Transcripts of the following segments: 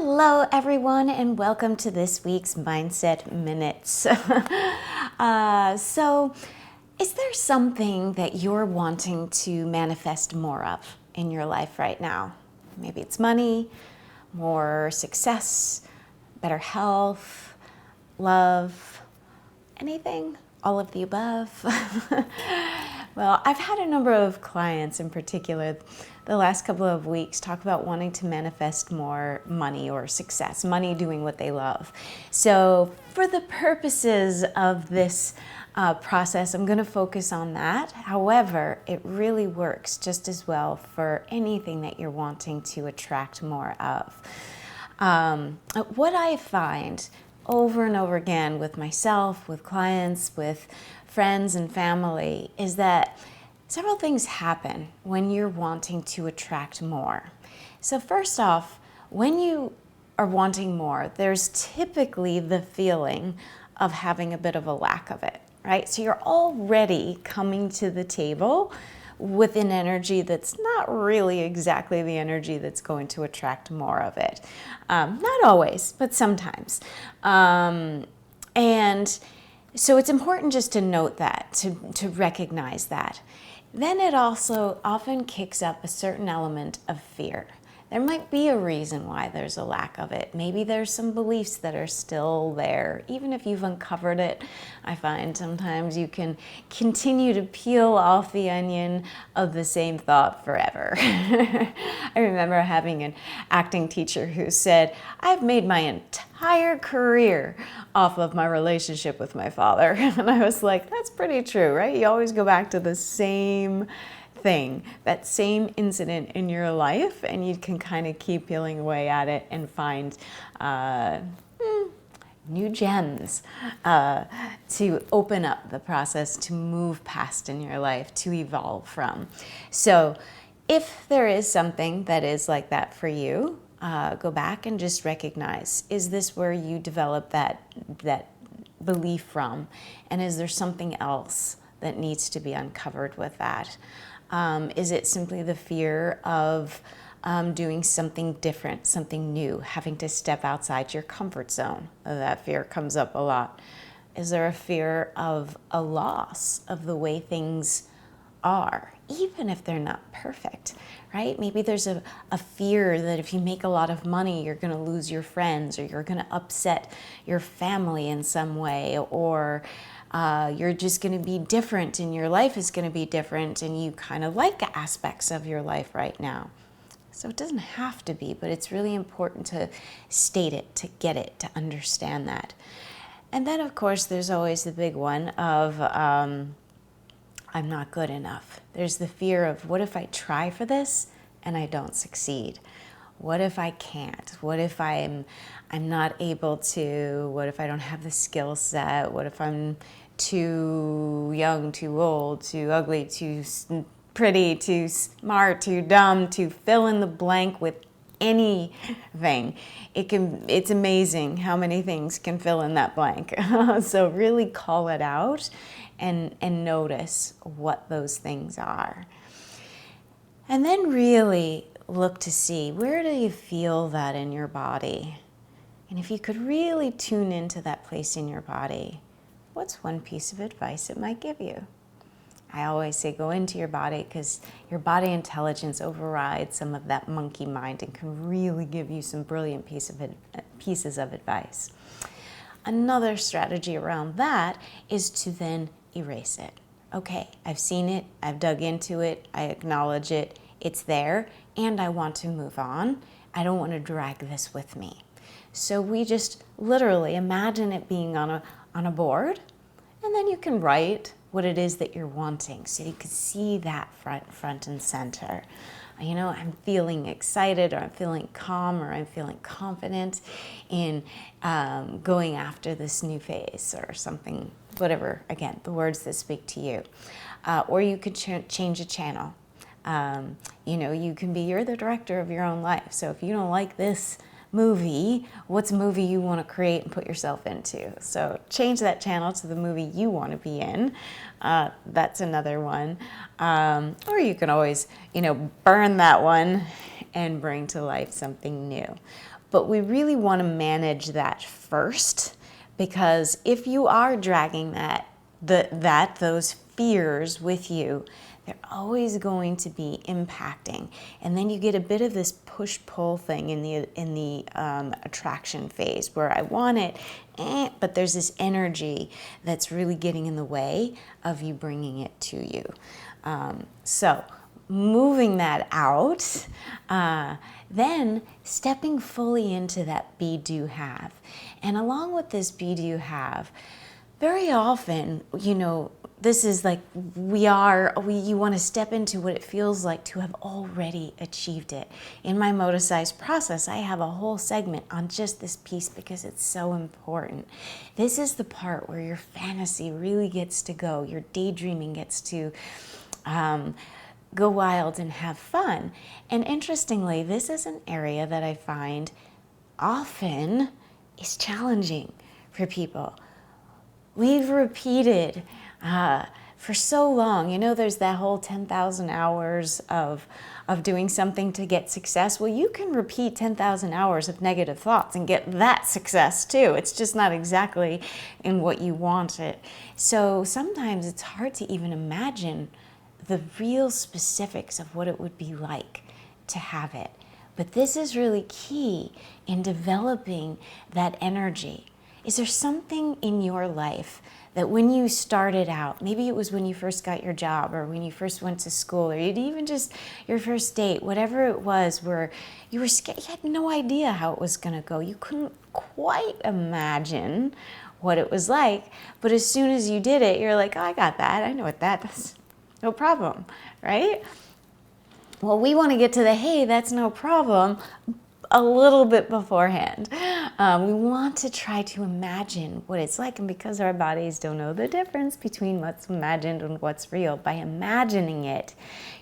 Hello, everyone, and welcome to this week's Mindset Minutes. Is there something that you're wanting to manifest more of in your life right now? Maybe it's money, more success, better health, love, anything? All of the above? Well, I've had a number of clients in particular the last couple of weeks talk about wanting to manifest more money or success, money doing what they love. So for the purposes of this process, I'm going to focus on that. However, it really works just as well for anything that you're wanting to attract more of. What I find over and over again with myself, with clients, with friends and family is that several things happen when you're wanting to attract more. So first off, when you are wanting more, there's typically the feeling of having a bit of a lack of it, right? So you're already coming to the table with an energy that's not really exactly the energy that's going to attract more of it. Not always, but sometimes. And so it's important just to note that, to recognize that. Then it also often kicks up a certain element of fear. There might be a reason why there's a lack of it. Maybe there's some beliefs that are still there. Even if you've uncovered it, I find sometimes you can continue to peel off the onion of the same thought forever. I remember having an acting teacher who said, "I've made my entire career off of my relationship with my father." And I was like, that's pretty true, right? You always go back to the same thing, that same incident in your life, and you can kind of keep peeling away at it and find new gems to open up the process, to move past in your life, to evolve from. So if there is something that is like that for you, go back and just recognize, is this where you develop that belief from? And is there something else that needs to be uncovered with that? Is it simply the fear of doing something different, something new, having to step outside your comfort zone? That fear comes up a lot. Is there a fear of a loss of the way things are, even if they're not perfect, right? Maybe there's a fear that if you make a lot of money, you're going to lose your friends, or you're going to upset your family in some way, or you're just going to be different and your life is going to be different and you kind of like aspects of your life right now. So it doesn't have to be, but it's really important to state it, to get it, to understand that. And then, of course, there's always the big one of I'm not good enough. There's the fear of, what if I try for this and I don't succeed? What if I can't? What if I'm not able to? What if I don't have the skill set? What if I'm too young, too old, too ugly, too pretty, too smart, too dumb, to fill in the blank with anything? It's amazing how many things can fill in that blank. So really call it out and notice what those things are. And then really look to see, where do you feel that in your body? And if you could really tune into that place in your body, what's one piece of advice it might give you? I always say go into your body, because your body intelligence overrides some of that monkey mind and can really give you some brilliant pieces of advice. Another strategy around that is to then erase it. Okay, I've seen it, I've dug into it, I acknowledge it, it's there, and I want to move on. I don't want to drag this with me. So we just literally imagine it being on a board, and then you can write what it is that you're wanting, so you can see that front and center. You know, I'm feeling excited, or I'm feeling calm, or I'm feeling confident in going after this new phase or something, whatever, again, the words that speak to you. Or you could change a channel. You're the director of your own life. So if you don't like this movie, what's a movie you want to create and put yourself into? So change that channel to the movie you want to be in. That's another one. Or you can always, burn that one and bring to life something new. But we really want to manage that first, because if you are dragging those fears with you, they're always going to be impacting. And then you get a bit of this push-pull thing in the attraction phase, where I want it, but there's this energy that's really getting in the way of you bringing it to you. So moving that out, then stepping fully into that be, do, have. And along with this be, do, have, very often, this is like you want to step into what it feels like to have already achieved it. In my Moticise process, I have a whole segment on just this piece because it's so important. This is the part where your fantasy really gets to go, your daydreaming gets to go wild and have fun. And interestingly, this is an area that I find often is challenging for people. We've repeated for so long, there's that whole 10,000 hours of doing something to get success. Well, you can repeat 10,000 hours of negative thoughts and get that success too. It's just not exactly in what you want it. So sometimes it's hard to even imagine the real specifics of what it would be like to have it. But this is really key in developing that energy. Is there something in your life that when you started out, maybe it was when you first got your job, or when you first went to school, or even just your first date, whatever it was, where you were scared, you had no idea how it was going to go. You couldn't quite imagine what it was like, but as soon as you did it, you're like, oh, I got that. I know what that is. No problem, right? Well, we want to get to the, hey, that's no problem, a little bit beforehand. We want to try to imagine what it's like, and because our bodies don't know the difference between what's imagined and what's real, by imagining it,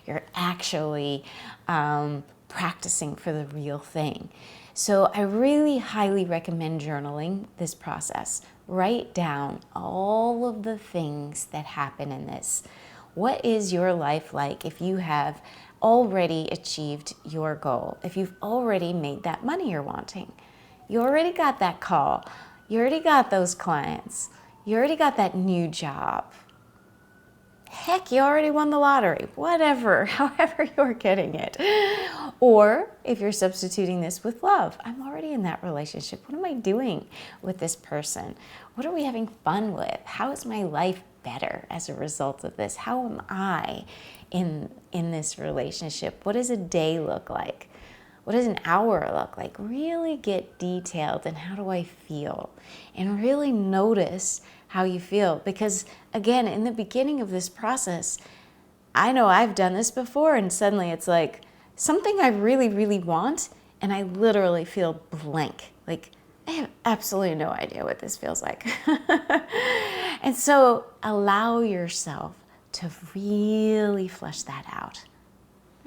you're actually practicing for the real thing. So I really highly recommend journaling this process. Write down all of the things that happen in this. What is your life like if you have already achieved your goal? If you've already made that money you're wanting, you already got that call, you already got those clients, you already got that new job. Heck, you already won the lottery, whatever, however you're getting it. Or if you're substituting this with love, I'm already in that relationship. What am I doing with this person? What are we having fun with? How is my life better as a result of this? How am I in this relationship? What does a day look like? What does an hour look like? Really get detailed in how do I feel, and really notice how you feel. Because again, in the beginning of this process, I know I've done this before, and suddenly it's like something I really, really want, and I literally feel blank. Like, I have absolutely no idea what this feels like. And so allow yourself to really flesh that out.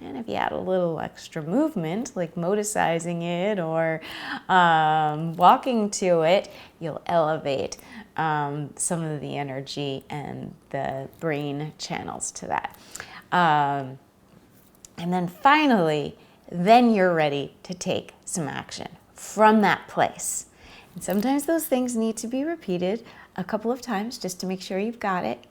And if you add a little extra movement, like moticizing it or walking to it, you'll elevate some of the energy and the brain channels to that. And then finally, then you're ready to take some action from that place. And sometimes those things need to be repeated a couple of times just to make sure you've got it.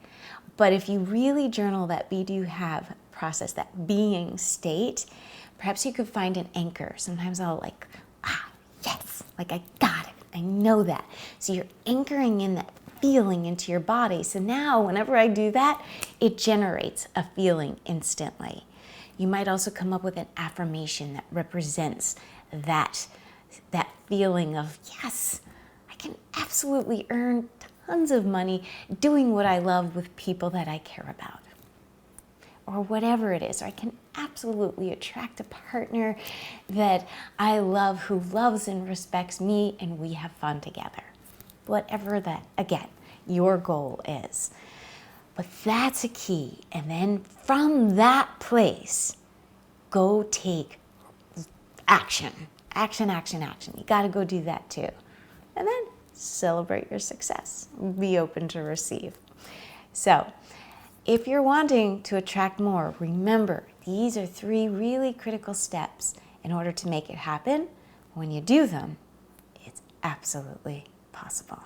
But if you really journal that be, do, have process, that being state, perhaps you could find an anchor. Sometimes I'll like, yes, like I got it. I know that. So you're anchoring in that feeling into your body. So now whenever I do that, it generates a feeling instantly. You might also come up with an affirmation that represents that feeling of, yes, I can absolutely earn tons of money doing what I love with people that I care about. Or whatever it is, or I can absolutely attract a partner that I love, who loves and respects me, and we have fun together. Whatever that, again, your goal is. But that's a key. And then from that place, go take action. Action, action, action. You got to go do that too. And then celebrate your success. Be open to receive. So, if you're wanting to attract more, remember, these are 3 really critical steps in order to make it happen, when you do them, it's absolutely possible.